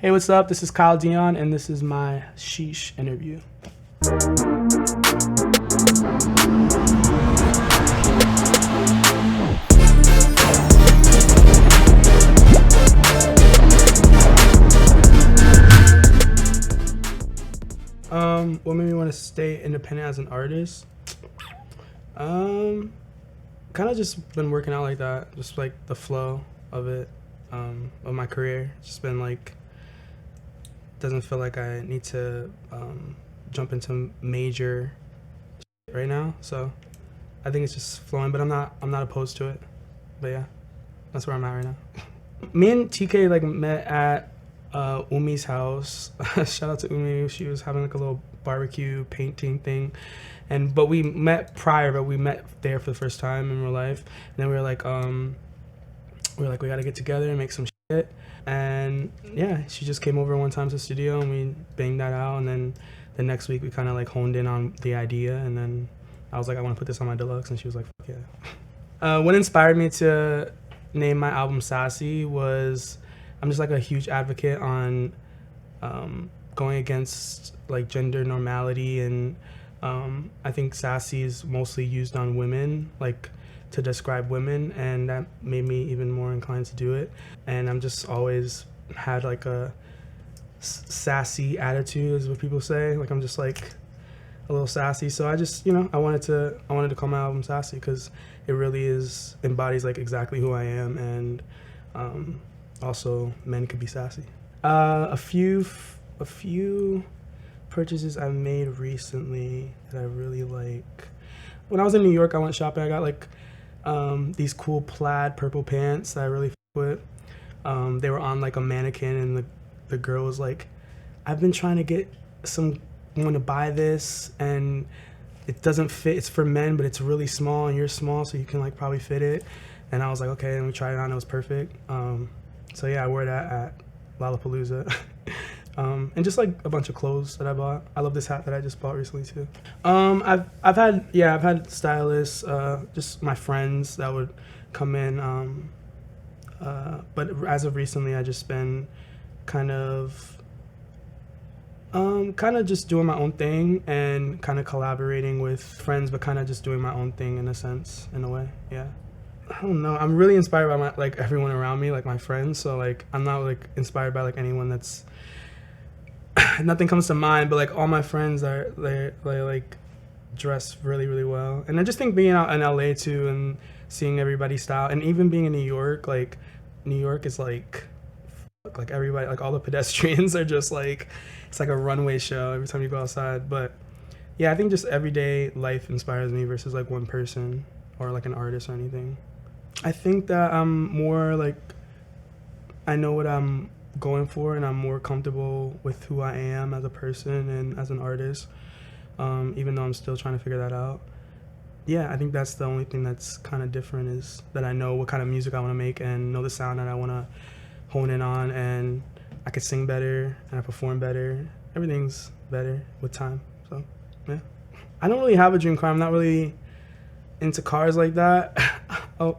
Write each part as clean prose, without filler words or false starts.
Hey, what's up? This is Kyle Dion, and this is my Sheesh interview. What made me want to stay independent as an artist? Kind of just been working out like that, just like the flow of it, of my career. Just been like, doesn't feel like I need to jump into major shit right now. So I think it's just flowing, but I'm not opposed to it. But yeah, that's where I'm at right now. Me and Tkay like met at Umi's house. Shout out to Umi. She was having like a little barbecue painting thing, but we met prior, but we met there for the first time in real life. And then we were like we gotta get together and make some shit. And yeah, she just came over one time to the studio and we banged that out. And then the next week we kind of like honed in on the idea. And then I was like, I want to put this on my Deluxe, and she was like, fuck yeah. What inspired me to name my album Sassy was I'm just like a huge advocate on going against like gender normality, and I think sassy is mostly used on women, like to describe women, and that made me even more inclined to do it. And I'm just always had like a sassy attitude, is what people say. Like I'm just like a little sassy, so I just, I wanted to call my album Sassy because it really embodies like exactly who I am, and also men could be sassy. A few purchases I made recently that I really like. When I was in New York, I went shopping. I got like these cool plaid purple pants that I really f with. They were on like a mannequin, and the girl was like, I've been trying to get someone to buy this, and it doesn't fit. It's for men, but it's really small, and you're small, so you can like probably fit it. And I was like, okay, and we tried it on. It was perfect. So yeah, I wore that at Lollapalooza. And just like a bunch of clothes that I bought. I love this hat that I just bought recently too. I've had stylists, just my friends that would come in. But as of recently, I just been kind of just doing my own thing and kind of collaborating with friends, but kind of just doing my own thing in a sense, in a way. Yeah. I don't know. I'm really inspired by like everyone around me, like my friends. So like I'm not like inspired by like anyone that's nothing comes to mind, but like all my friends are they like dress really, really well. And I just think being out in LA too and seeing everybody's style, and even being in New York, like New York is like everybody, like all the pedestrians are just like, it's like a runway show every time you go outside. But yeah, I think just everyday life inspires me versus like one person or like an artist or anything. I think that I'm more like, I know what I'm going for, and I'm more comfortable with who I am as a person and as an artist, even though I'm still trying to figure that out. Yeah, I think that's the only thing that's kind of different, is that I know what kind of music I want to make and know the sound that I want to hone in on, and I could sing better and I perform better. Everything's better with time. So yeah, I don't really have a dream car. I'm not really into cars like that. I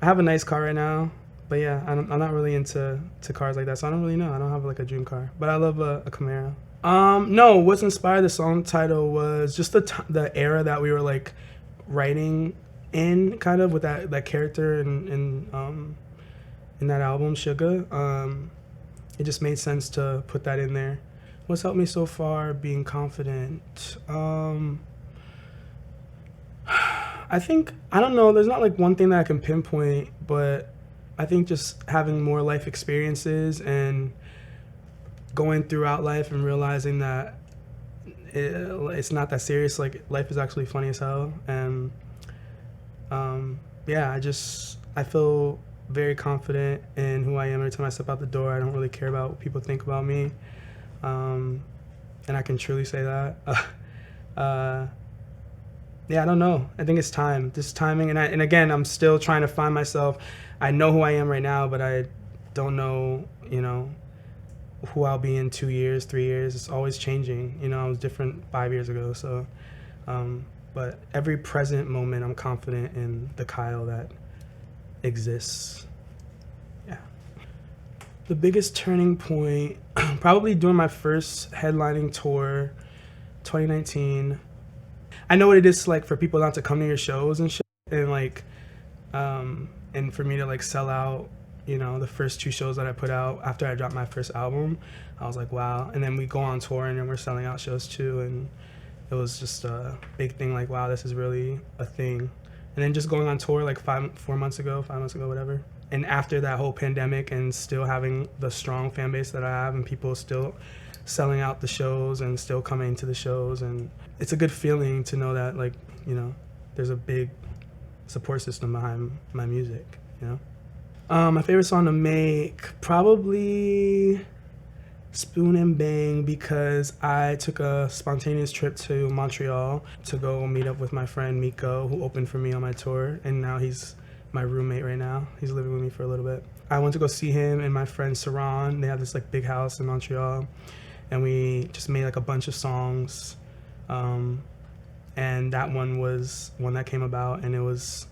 have a nice car right now, but yeah, I'm not really into cars like that, so I don't really know. I don't have like a dream car, but I love a Camaro. No, what's inspired the song title was just the era that we were like writing in, kind of with that character in that album, Sugar. It just made sense to put that in there. What's helped me so far? Being confident. I think, I don't know, there's not like one thing that I can pinpoint, but I think just having more life experiences and going throughout life and realizing that it's not that serious. Like life is actually funny as hell. And yeah, I feel very confident in who I am every time I step out the door. I don't really care about what people think about me. And I can truly say that. Yeah, I don't know. I think it's time, just timing. And again, I'm still trying to find myself. I know who I am right now, but I don't know, who I'll be in 2 years, 3 years. It's always changing. I was different 5 years ago. So, but every present moment, I'm confident in the Kyle that exists. Yeah. The biggest turning point, probably during my first headlining tour, 2019. I know what it is like for people not to come to your shows and shit, and like, and for me to like sell out, you know, the first 2 shows that I put out after I dropped my first album. I was like, wow. And then we go on tour and then we're selling out shows too, and it was just a big thing, like, wow, this is really a thing. And then just going on tour like 5 months ago, whatever. And after that whole pandemic and still having the strong fan base that I have and people still selling out the shows and still coming to the shows, and it's a good feeling to know that, like, you know, there's a big support system behind my music, you know? My favorite song to make, probably Spoon and Bang, because I took a spontaneous trip to Montreal to go meet up with my friend Miko, who opened for me on my tour, and now he's my roommate right now. He's living with me for a little bit. I went to go see him and my friend Saran. They have this like big house in Montreal, and we just made like a bunch of songs. And that one was one that came about, and it was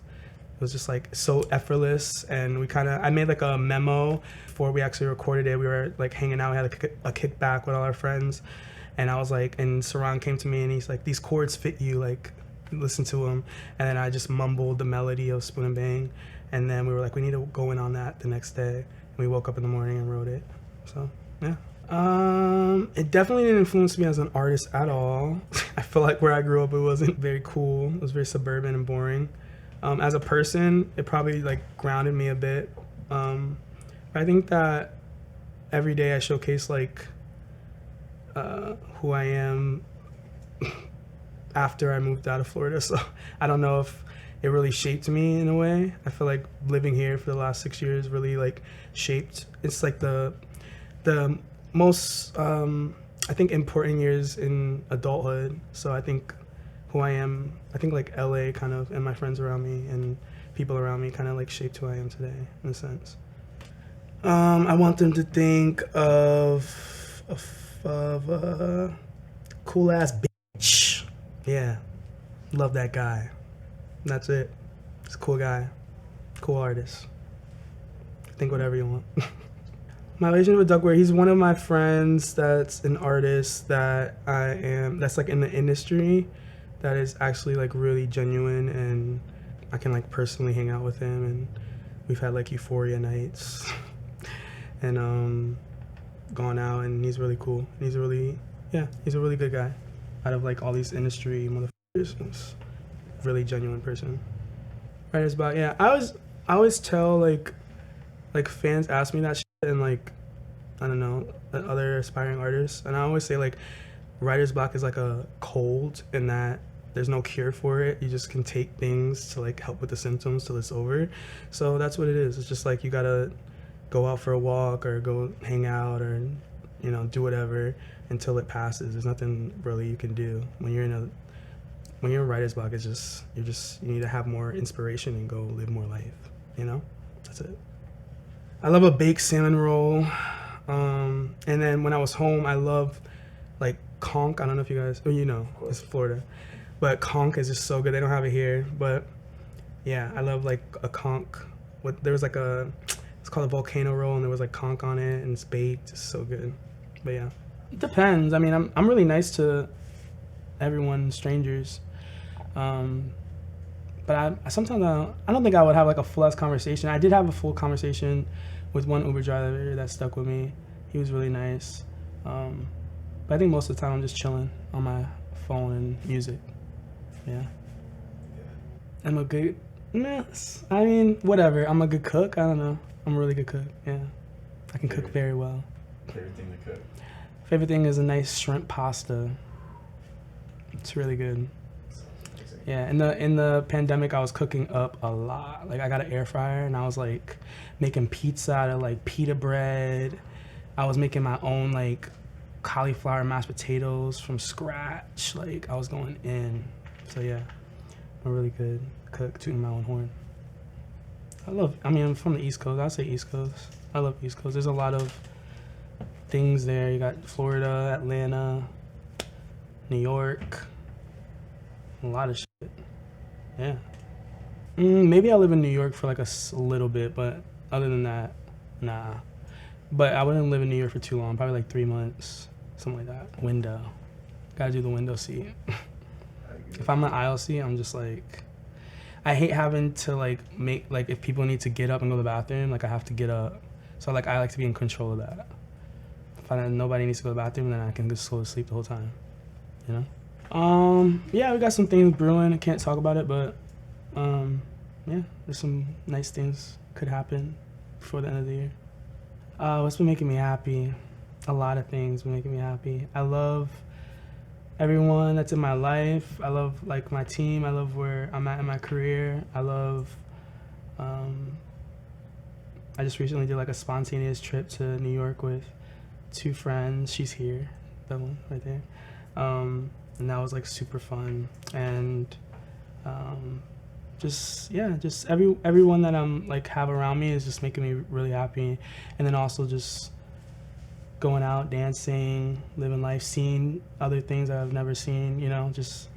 just like so effortless. And I made like a memo before we actually recorded it. We were like hanging out, we had a kickback with all our friends, and I was like, and Saran came to me and he's like, these chords fit you, like listen to them. And then I just mumbled the melody of Spoon and Bang, and then we were like, we need to go in on that the next day. And we woke up in the morning and wrote it. So yeah. It definitely didn't influence me as an artist at all. I feel like where I grew up, it wasn't very cool. It was very suburban and boring. As a person, it probably like grounded me a bit. I think that every day I showcase like who I am after I moved out of Florida. So I don't know if it really shaped me in a way. I feel like living here for the last 6 years really like shaped. It's like the most I think important years in adulthood. So I think who I am, I think like LA kind of, and my friends around me and people around me kind of like shaped who I am today in a sense. I want them to think of a cool ass bitch. Yeah, love that guy. That's it. He's a cool guy, cool artist. Think whatever you want. My relationship with Duckwrth, he's one of my friends that's an artist that's like in the industry, that is actually like really genuine, and I can like personally hang out with him, and we've had like euphoria nights and gone out, and he's really cool. He's a really good guy. Out of like all these industry motherfuckers, he's a really genuine person. Writer's block, yeah. I always tell like fans ask me that shit, and like, I don't know, other aspiring artists, and I always say like writer's block is like a cold, in that there's no cure for it. You just can take things to like help with the symptoms till it's over. So that's what it is. It's just like you gotta go out for a walk or go hang out or, you know, do whatever until it passes. There's nothing really you can do when you're in writer's block. It's just you need to have more inspiration and go live more life, you know? That's it. I love a baked salmon roll. And then when I was home, I love like conch. I don't know if you guys, you know, it's Florida, but conch is just so good. They don't have it here, but yeah, I love like a conch. There was like it's called a volcano roll, and there was like conch on it, and it's baked. It's so good. But yeah, it depends. I mean, I'm really nice to everyone, strangers. But sometimes I don't think I would have like a full-ass conversation. I did have a full conversation with one Uber driver that stuck with me. He was really nice. But I think most of the time I'm just chilling on my phone and music. Yeah. I'm a good, I mean, whatever. I'm a good cook. I don't know. I'm a really good cook. Yeah. I can cook very well. Favorite thing to cook? Favorite thing is a nice shrimp pasta. It's really good. Yeah, in the pandemic, I was cooking up a lot. Like, I got an air fryer, and I was like making pizza out of like pita bread. I was making my own like cauliflower mashed potatoes from scratch. Like, I was going in. So yeah, I'm a really good cook, tooting my own horn. I'm from the East Coast. I'll say East Coast. I love East Coast. There's a lot of things there. You got Florida, Atlanta, New York. A lot of shit. Yeah. Maybe I'll live in New York for like a little bit, but other than that, nah. But I wouldn't live in New York for too long, probably like 3 months, something like that. Window. Gotta do the window seat. If I'm an aisle seat, I'm just like, I hate having to like make, like if people need to get up and go to the bathroom, like I have to get up. So like I like to be in control of that. If nobody needs to go to the bathroom, then I can just go to sleep the whole time, you know? Yeah, we got some things brewing. I can't talk about it, but yeah, there's some nice things could happen before the end of the year. What's been making me happy? A lot of things been making me happy. I love everyone that's in my life. I love like my team. I love where I'm at in my career. I love, I just recently did like a spontaneous trip to New York with 2 friends. She's here, that one right there. And that was like super fun. And just everyone that I'm like have around me is just making me really happy. And then also just going out, dancing, living life, seeing other things that I've never seen, you know, just,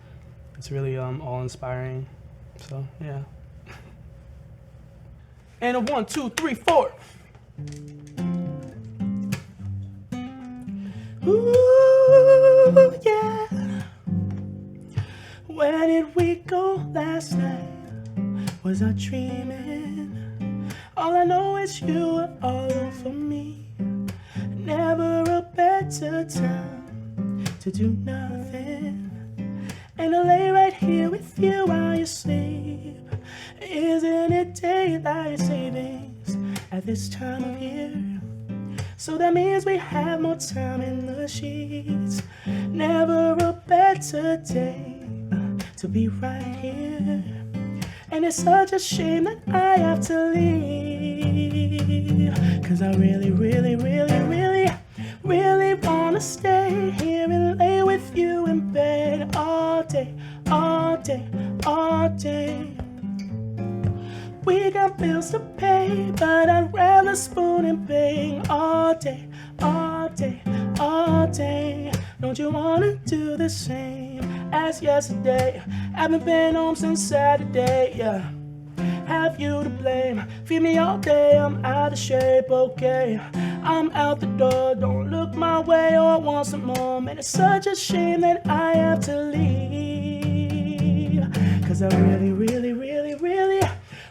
it's really all inspiring. So, yeah. And a 1, 2, 3, 4. Ooh, yeah. Where did we go last night? Was I dreaming? All I know is you were all over me. Never a better time to do nothing and to lay right here with you while you sleep. Isn't it daylight savings at this time of year? So that means we have more time in the sheets. Never a better day to be right here. And it's such a shame that I have to leave, 'cause I really, really, really, really, really wanna stay here and lay with you in bed all day, all day, all day. We got bills to pay, but I'd rather spoon and bang all day, all day, all day. Don't you wanna do the same as yesterday? Haven't been home since Saturday, yeah. Have you to blame? Feed me all day, I'm out of shape, okay. I'm out the door, don't look my way or want some more. Man, it's such a shame that I have to leave, 'cause I really, really, really, really,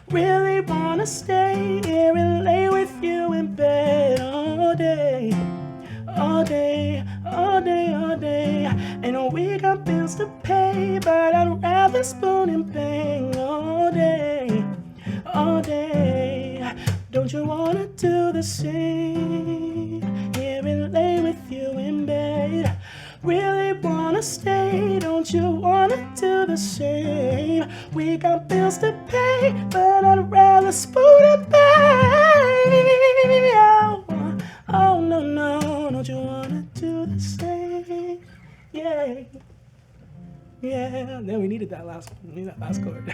really wanna stay here and lay with you in bed all day, all day, all day, all day. And we got bills to pay, but I'd rather spoon and bang all day, all day. Don't you wanna do the same? Here and lay with you in bed. Really wanna stay, don't you wanna do the same? We got bills to pay, but I'd rather spoon and bang. Oh no, no, don't you wanna do the same? Yeah, yeah, then we needed that last chord.